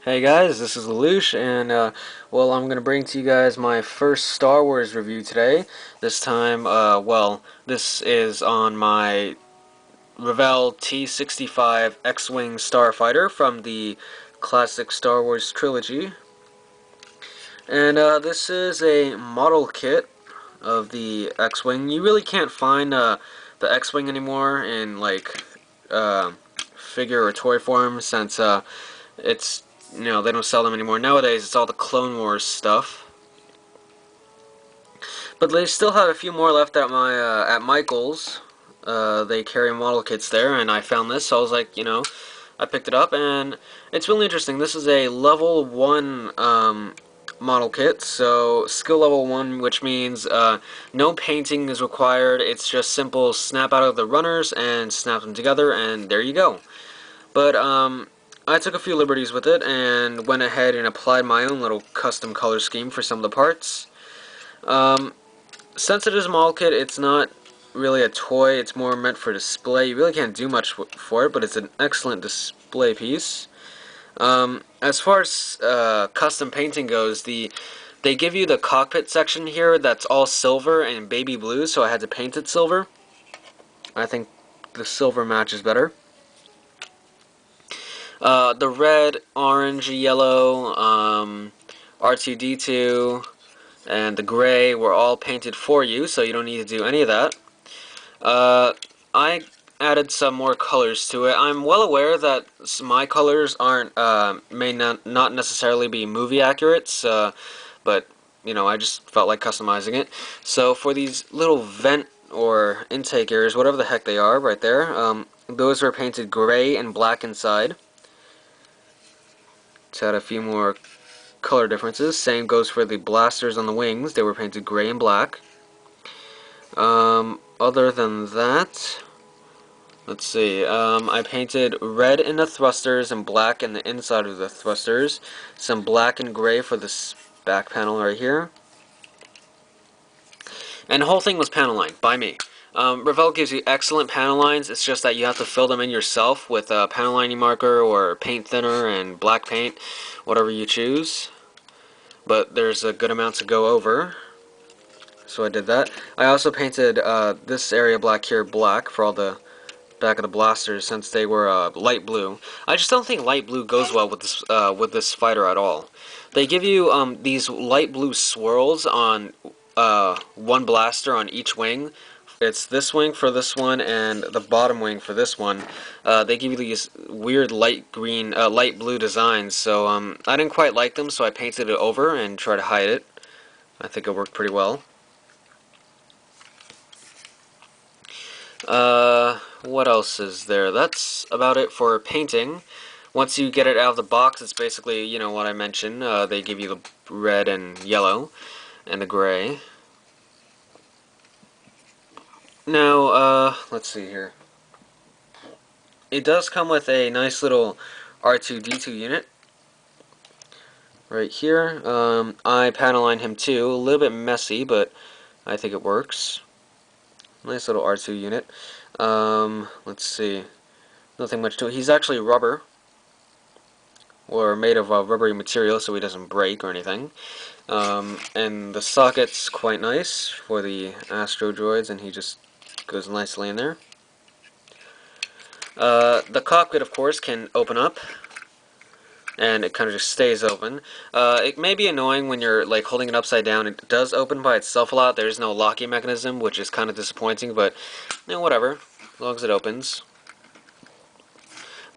Hey guys, this is Lelouch, and well, I'm gonna bring to you guys my first Star Wars review today. This time, this is on my Revell T-65 X-Wing Starfighter from the classic Star Wars trilogy, and this is a model kit of the X-Wing. You really can't find the X-Wing anymore in uh, figure or toy form since it's they don't sell them anymore. Nowadays, it's all the Clone Wars stuff. But they still have a few more left at my at Michael's. They carry model kits there, and I found this, so I was like, I picked it up, and it's really interesting. This is a level 1 model kit, so skill level 1, which means no painting is required. It's just simple snap out of the runners and snap them together, and there you go. But I took a few liberties with it and went ahead and applied my own little custom color scheme for some of the parts. Since it is a model kit, it's not really a toy, it's more meant for display. You really can't do much for it, but it's an excellent display piece. As far as custom painting goes, they give you the cockpit section here that's all silver and baby blue, so I had to paint it silver. I think the silver matches better. The red, orange, yellow, R2-D2, and the gray were all painted for you, so you don't need to do any of that. I added some more colors to it. I'm well aware that my colors aren't may not necessarily be movie accurate, but I just felt like customizing it. So for these little vent or intake areas, whatever the heck they are, right there, those were painted gray and black inside. To add a few more color differences. Same goes for the blasters on the wings. They were painted gray and black. Other than that, let's see. I painted red in the thrusters and black in the inside of the thrusters. Some black and gray for this back panel right here. And the whole thing was panel lined by me. Revell gives you excellent panel lines. It's just that you have to fill them in yourself with a panel lining marker or paint thinner and black paint, whatever you choose. But there's a good amount to go over, so I did that. I also painted this area black here black for all the back of the blasters since they were light blue. I just don't think light blue goes well with this fighter at all. They give you these light blue swirls on one blaster on each wing. It's this wing for this one and the bottom wing for this one. They give you these weird light green, light blue designs, so I didn't quite like them, so I painted it over and tried to hide it. I think it worked pretty well. What else is there? That's about it for painting. Once you get it out of the box, it's basically, what I mentioned. They give you the red and yellow and the gray. Now, let's see here. It does come with a nice little R2-D2 unit. Right here. I panel line him too. A little bit messy, but I think it works. Nice little R2 unit. Let's see. Nothing much to it. He's actually rubber. Or made of rubbery material so he doesn't break or anything. And the socket's quite nice for the Astro droids, and he just goes nicely in there. The cockpit, of course, can open up, and it kind of just stays open. It may be annoying when you're holding it upside down. It does open by itself a lot. There's no locking mechanism, which is kind of disappointing, but whatever, as long as it opens.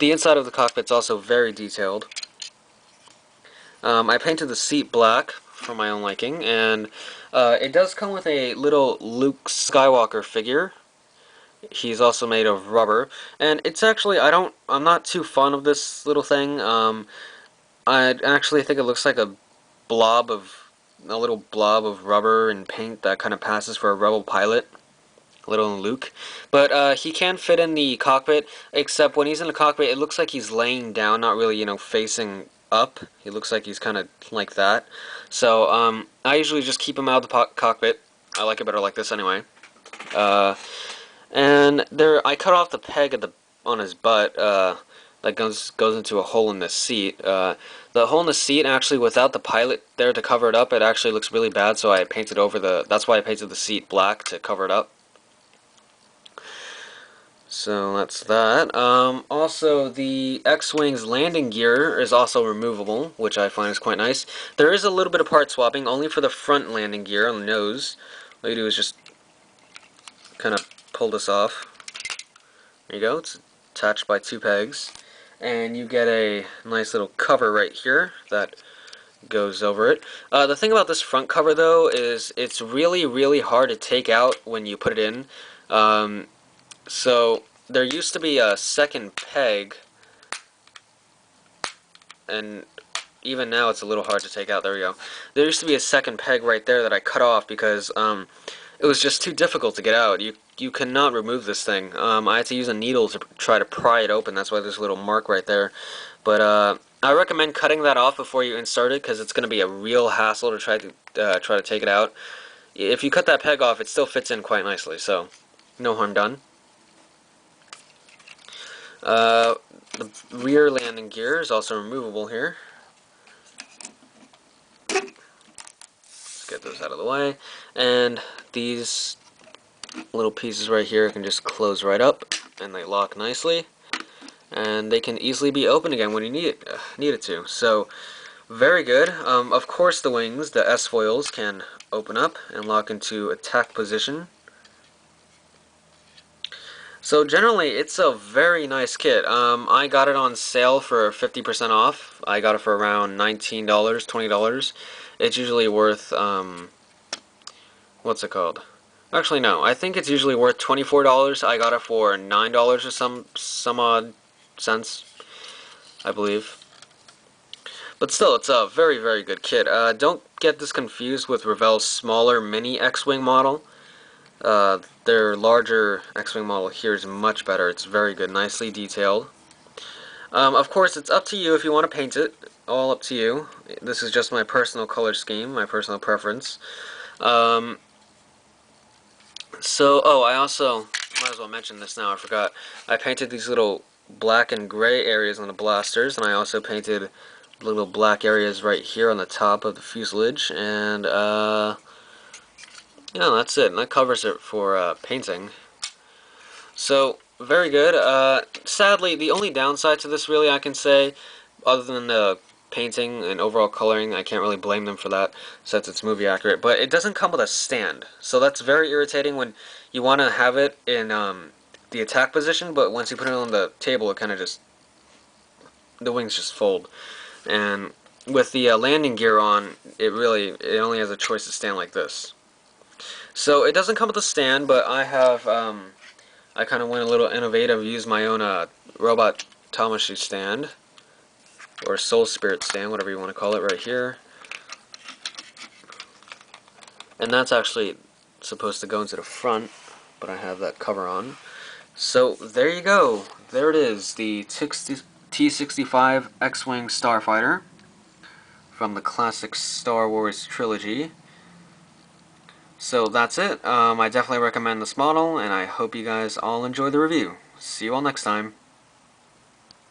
The inside of the cockpit's also very detailed. I painted the seat black for my own liking, and it does come with a little Luke Skywalker figure. He's also made of rubber, and it's actually, I'm not too fond of this little thing. I actually think it looks like a little blob of rubber and paint that kind of passes for a Rebel pilot. Little Luke. But he can fit in the cockpit, except when he's in the cockpit, it looks like he's laying down, not really, facing up. He looks like he's kind of like that. So, I usually just keep him out of the cockpit. I like it better like this anyway. And I cut off the peg on his butt, that goes into a hole in the seat. The hole in the seat, actually, without the pilot there to cover it up, it actually looks really bad, so I painted over the... That's why I painted the seat black, to cover it up. So that's that. Also, the X-Wing's landing gear is also removable, which I find is quite nice. There is a little bit of part swapping, only for the front landing gear on the nose. All you do is just kind of pull this off. There you go. It's attached by 2 pegs. And you get a nice little cover right here that goes over it. The thing about this front cover, though, is it's really, really hard to take out when you put it in. So there used to be a second peg, and even now it's a little hard to take out. There we go. There used to be a second peg right there that I cut off because it was just too difficult to get out. You cannot remove this thing. I had to use a needle to try to pry it open. That's why there's a little mark right there. But I recommend cutting that off before you insert it, because it's going to be a real hassle to try to take it out. If you cut that peg off, it still fits in quite nicely. So no harm done. The rear landing gear is also removable here. Let's get those out of the way. And these little pieces right here can just close right up, and they lock nicely. And they can easily be opened again when you need it to. So, very good. Of course, the wings, the S-foils, can open up and lock into attack position. So generally, it's a very nice kit. I got it on sale for 50% off. I got it for around $19, $20. It's usually worth, what's it called? Actually, no. I think it's usually worth $24. I got it for $9 or some odd cents, I believe. But still, it's a very, very good kit. Don't get this confused with Revell's smaller mini X-Wing model. Their larger X-Wing model here is much better. It's very good, nicely detailed. Of course, it's up to you if you want to paint it. All up to you. This is just my personal color scheme, my personal preference. I also might as well mention this now. I forgot. I painted these little black and gray areas on the blasters, and I also painted little black areas right here on the top of the fuselage, and yeah, that's it, and that covers it for painting. So, very good. Sadly, the only downside to this, really, I can say, other than the painting and overall coloring, I can't really blame them for that, since it's movie accurate, but it doesn't come with a stand. So that's very irritating when you want to have it in the attack position, but once you put it on the table, it kind of just, the wings just fold. And with the landing gear on, it only has a choice to stand like this. So it doesn't come with a stand, but I have, I kind of went a little innovative, used my own robot Tamashii stand, or soul spirit stand, whatever you want to call it, right here. And that's actually supposed to go into the front, but I have that cover on. So there you go. There it is, the T-65 X-Wing Starfighter from the classic Star Wars trilogy. So that's it. I definitely recommend this model, and I hope you guys all enjoy the review. See you all next time.